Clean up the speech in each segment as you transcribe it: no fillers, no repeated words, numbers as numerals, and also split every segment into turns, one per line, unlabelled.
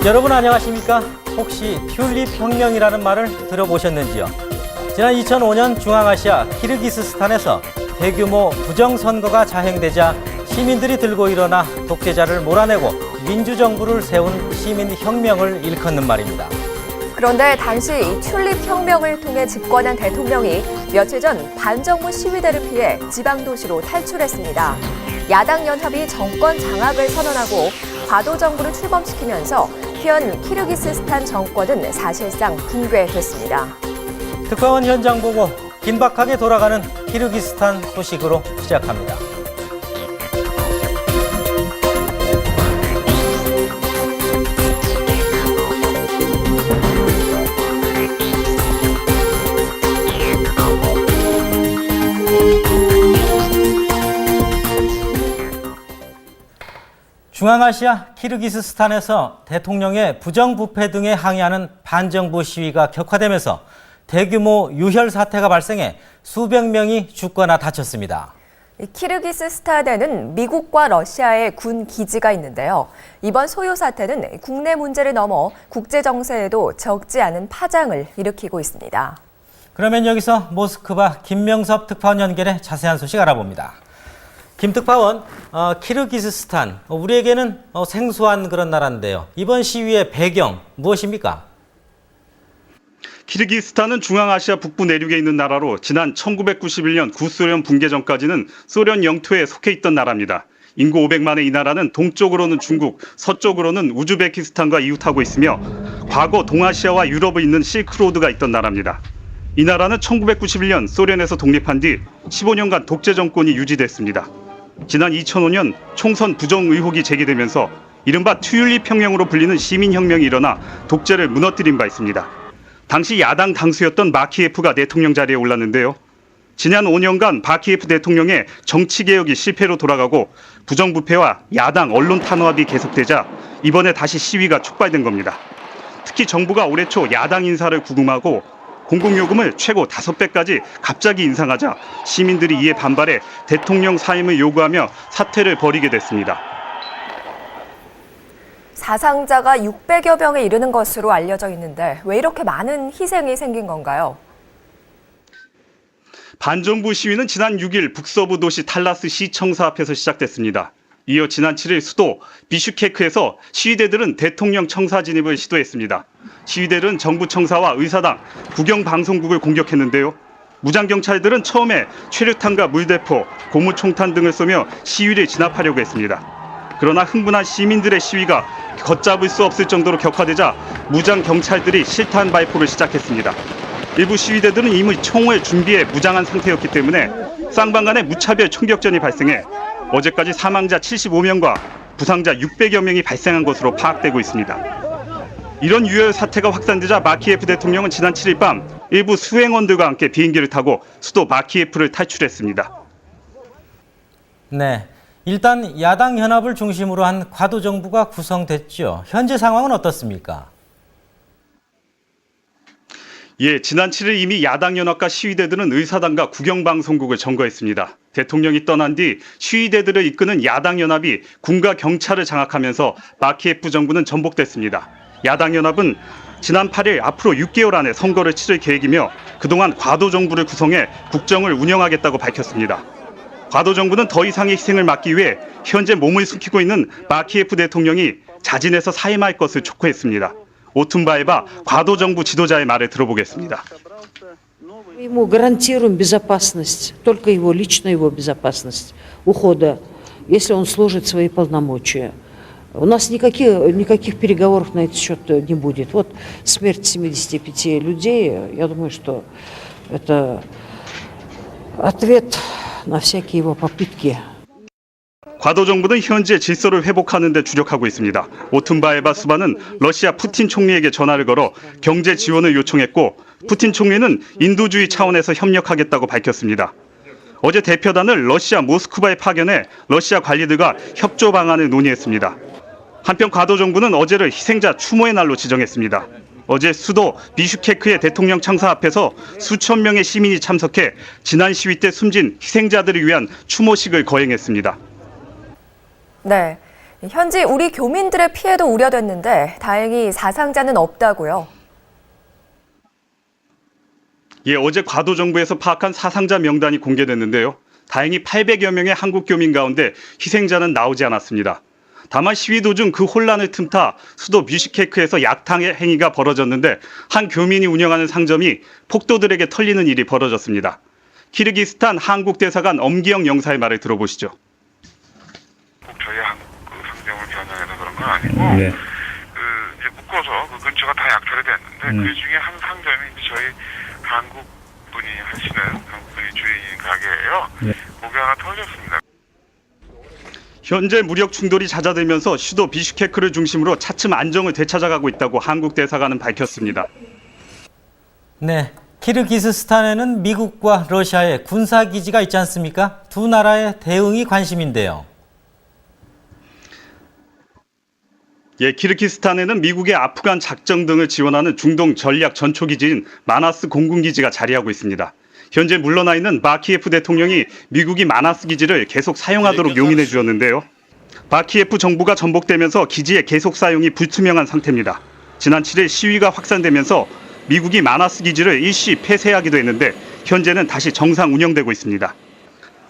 여러분 안녕하십니까? 혹시 튤립 혁명이라는 말을 들어보셨는지요? 지난 2005년 중앙아시아 키르기스스탄에서 대규모 부정선거가 자행되자 시민들이 들고 일어나 독재자를 몰아내고 민주정부를 세운 시민혁명을 일컫는 말입니다.
그런데 당시 이 튤립 혁명을 통해 집권한 대통령이 며칠 전 반정부 시위대를 피해 지방도시로 탈출했습니다. 야당 연합이 정권 장악을 선언하고 과도 정부를 출범시키면서 현 키르기스스탄 정권은 사실상 붕괴됐습니다.
특파원 현장 보고 긴박하게 돌아가는 키르기스탄 소식으로 시작합니다. 중앙아시아 키르기스스탄에서 대통령의 부정부패 등에 항의하는 반정부 시위가 격화되면서 대규모 유혈 사태가 발생해 수백 명이 죽거나 다쳤습니다.
키르기스스탄에는 미국과 러시아의 군 기지가 있는데요. 이번 소요 사태는 국내 문제를 넘어 국제 정세에도 적지 않은 파장을 일으키고 있습니다.
그러면 여기서 모스크바 김명섭 특파원 연결해 자세한 소식 알아봅니다. 김 특파원, 키르기스스탄, 우리에게는 생소한 그런 나라인데요. 이번 시위의 배경 무엇입니까?
키르기스탄은 중앙아시아 북부 내륙에 있는 나라로 지난 1991년 구소련 붕괴 전까지는 소련 영토에 속해 있던 나라입니다. 인구 500만의 이 나라는 동쪽으로는 중국, 서쪽으로는 우즈베키스탄과 이웃하고 있으며 과거 동아시아와 유럽에 있는 실크로드가 있던 나라입니다. 이 나라는 1991년 소련에서 독립한 뒤 15년간 독재 정권이 유지됐습니다. 지난 2005년 총선 부정 의혹이 제기되면서 이른바 튤립 혁명으로 불리는 시민혁명이 일어나 독재를 무너뜨린 바 있습니다. 당시 야당 당수였던 바키예프가 대통령 자리에 올랐는데요. 지난 5년간 바키예프 대통령의 정치개혁이 실패로 돌아가고 부정부패와 야당 언론 탄압이 계속되자 이번에 다시 시위가 촉발된 겁니다. 특히 정부가 올해 초 야당 인사를 구금하고 공공요금을 최고 5배까지 갑자기 인상하자 시민들이 이에 반발해 대통령 사임을 요구하며 사태를 벌이게 됐습니다.
사상자가 600여 명에 이르는 것으로 알려져 있는데 왜 이렇게 많은 희생이 생긴 건가요?
반정부 시위는 지난 6일 북서부 도시 탈라스 시청사 앞에서 시작됐습니다. 이어 지난 7일 수도 비슈케크에서 시위대들은 대통령 청사 진입을 시도했습니다. 시위대들은 정부 청사와 의사당, 국영방송국을 공격했는데요. 무장경찰들은 처음에 최루탄과 물대포, 고무총탄 등을 쏘며 시위를 진압하려고 했습니다. 그러나 흥분한 시민들의 시위가 걷잡을 수 없을 정도로 격화되자 무장경찰들이 실탄 발포를 시작했습니다. 일부 시위대들은 이미 총을 준비해 무장한 상태였기 때문에 쌍방간에 무차별 총격전이 발생해 어제까지 사망자 75명과 부상자 600여 명이 발생한 것으로 파악되고 있습니다. 이런 유혈 사태가 확산되자 바키예프 대통령은 지난 7일 밤 일부 수행원들과 함께 비행기를 타고 수도 바키예프를 탈출했습니다.
네, 일단 야당 연합을 중심으로 한 과도 정부가 구성됐죠. 현재 상황은 어떻습니까?
예, 지난 7일 이미 야당 연합과 시위대들은 의사당과 국영방송국을 점거했습니다. 대통령이 떠난 뒤 시위대들을 이끄는 야당 연합이 군과 경찰을 장악하면서 바키예프 정부는 전복됐습니다. 야당 연합은 지난 8일 앞으로 6개월 안에 선거를 치를 계획이며 그동안 과도 정부를 구성해 국정을 운영하겠다고 밝혔습니다. 과도 정부는 더 이상의 희생을 막기 위해 현재 몸을 숨기고 있는 바키예프 대통령이 자진해서 사임할 것을 촉구했습니다. 오툰바에바 과도 정부 지도자의 말을 들어보겠습니다.
Ему гарантируем безопасность, только его, лично его безопасность ухода, если он сложит свои полномочия. У нас никаких переговоров на этот счет не будет. Вот смерть 75 людей, я думаю, что это ответ на всякие его попытки.
과도 정부는 현재 질서를 회복하는 데 주력하고 있습니다. 오툰바에바 수바는 러시아 푸틴 총리에게 전화를 걸어 경제 지원을 요청했고 푸틴 총리는 인도주의 차원에서 협력하겠다고 밝혔습니다. 어제 대표단을 러시아 모스크바에 파견해 러시아 관리들과 협조 방안을 논의했습니다. 한편 과도 정부는 어제를 희생자 추모의 날로 지정했습니다. 어제 수도 비슈케크의 대통령 청사 앞에서 수천 명의 시민이 참석해 지난 시위 때 숨진 희생자들을 위한 추모식을 거행했습니다.
네, 현지 우리 교민들의 피해도 우려됐는데 다행히 사상자는 없다고요.
예, 어제 과도 정부에서 파악한 사상자 명단이 공개됐는데요. 다행히 800여 명의 한국 교민 가운데 희생자는 나오지 않았습니다. 다만 시위 도중 그 혼란을 틈타 수도 비슈케크에서 약탕의 행위가 벌어졌는데 한 교민이 운영하는 상점이 폭도들에게 털리는 일이 벌어졌습니다. 키르기스탄 한국 대사관 엄기영 영사의 말을 들어보시죠.
꼭 저희 한국 상점을 겨냥해서 그런 건 아니고
네.
이제 묶어서 그 근처가 다 약탈이 됐는데 그 중에 한 상점이 이제 저희 한국 분이 하시는 한국 분이 주인인 가게예요.
네.
거기 하나 털렸습니다.
현재 무력 충돌이 잦아들면서 수도 비슈케크를 중심으로 차츰 안정을 되찾아가고 있다고 한국 대사관은 밝혔습니다.
네, 키르기스스탄에는 미국과 러시아의 군사기지가 있지 않습니까? 두 나라의 대응이 관심인데요.
예, 키르기스탄에는 미국의 아프간 작전 등을 지원하는 중동 전략 전초기지인 마나스 공군기지가 자리하고 있습니다. 현재 물러나 있는 바키예프 대통령이 미국이 마나스 기지를 계속 사용하도록 용인해 주었는데요. 바키예프 정부가 전복되면서 기지의 계속 사용이 불투명한 상태입니다. 지난 7일 시위가 확산되면서 미국이 마나스 기지를 일시 폐쇄하기도 했는데 현재는 다시 정상 운영되고 있습니다.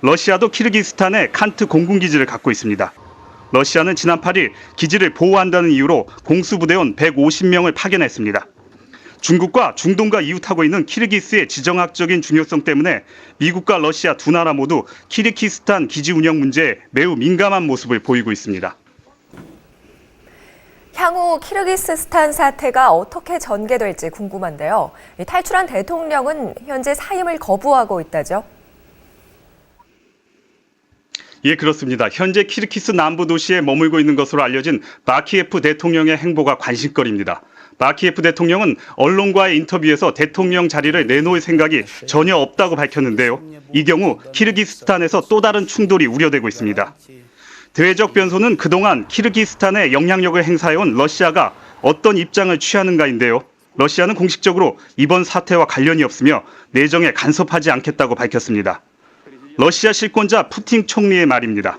러시아도 키르기스탄에 칸트 공군기지를 갖고 있습니다. 러시아는 지난 8일 기지를 보호한다는 이유로 공수부대원 150명을 파견했습니다. 중국과 중동과 이웃하고 있는 키르기스의 지정학적인 중요성 때문에 미국과 러시아 두 나라 모두 키르기스탄 기지 운영 문제에 매우 민감한 모습을 보이고 있습니다.
향후 키르기스스탄 사태가 어떻게 전개될지 궁금한데요. 탈출한 대통령은 현재 사임을 거부하고 있다죠.
예, 그렇습니다. 현재 키르기스 남부 도시에 머물고 있는 것으로 알려진 바키예프 대통령의 행보가 관심거리입니다. 바키예프 대통령은 언론과의 인터뷰에서 대통령 자리를 내놓을 생각이 전혀 없다고 밝혔는데요. 이 경우 키르기스탄에서 또 다른 충돌이 우려되고 있습니다. 대외적 변수는 그동안 키르기스탄에 영향력을 행사해온 러시아가 어떤 입장을 취하는가인데요. 러시아는 공식적으로 이번 사태와 관련이 없으며 내정에 간섭하지 않겠다고 밝혔습니다. 러시아 실권자 푸틴 총리의 말입니다.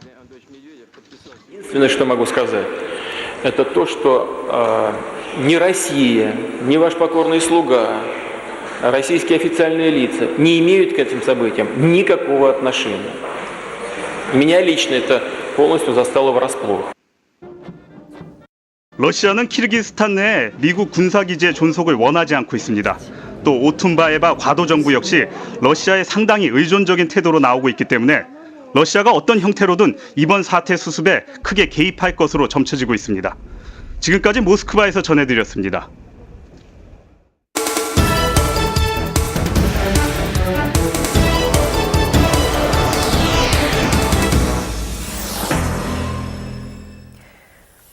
Единственное, что могу сказать, это то, что ни Россия, ни ваш покорный слуга, российские официальные лица не имеют к этим событиям никакого отношения. Меня лично это полностью застало врасплох.
러시아는 키르기스탄 내에 미국 군사기지의 존속을 원하지 않고 있습니다. 또 오툰바에바 과도 정부 역시 러시아에 상당히 의존적인 태도로 나오고 있기 때문에 러시아가 어떤 형태로든 이번 사태 수습에 크게 개입할 것으로 점쳐지고 있습니다. 지금까지 모스크바에서 전해드렸습니다.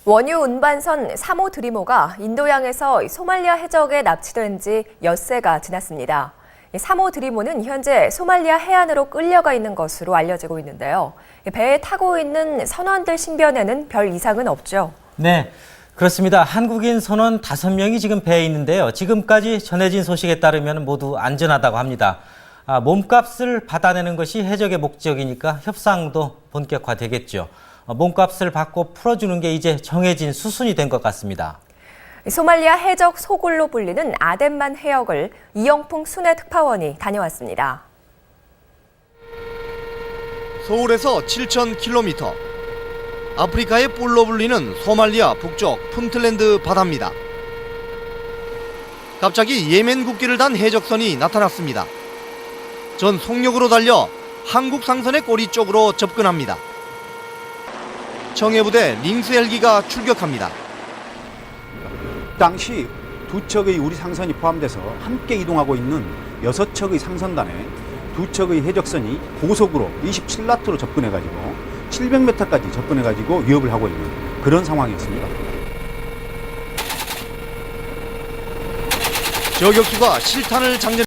원유 운반선 3호 드리모가 인도양에서 소말리아 해적에 납치된 지 엿새가 지났습니다. 3호 드리모는 현재 소말리아 해안으로 끌려가 있는 것으로 알려지고 있는데요. 배에 타고 있는 선원들 신변에는 별 이상은 없죠.
네, 그렇습니다. 한국인 선원 5명이 지금 배에 있는데요. 지금까지 전해진 소식에 따르면 모두 안전하다고 합니다. 몸값을 받아내는 것이 해적의 목적이니까 협상도 본격화되겠죠. 몸값을 받고 풀어주는 게 이제 정해진 수순이 된 것 같습니다.
소말리아 해적 소굴로 불리는 아덴만 해역을 이영풍 순회 특파원이 다녀왔습니다.
서울에서 7,000km, 아프리카의 뿔로 불리는 소말리아 북쪽 푼틀랜드 바다입니다. 갑자기 예멘 국기를 단 해적선이 나타났습니다. 전 속력으로 달려 한국 상선의 꼬리 쪽으로 접근합니다. 청해부대 링스 헬기가 출격합니다.
당시 두 척의 우리 상선이 포함돼서 함께 이동하고 있는 6척의 상선단에 두 척의 해적선이 고속으로 27나트로 접근해가지고 700m까지 접근해가지고 위협을 하고 있는 그런 상황이었습니다.
저격수가 실탄을 장전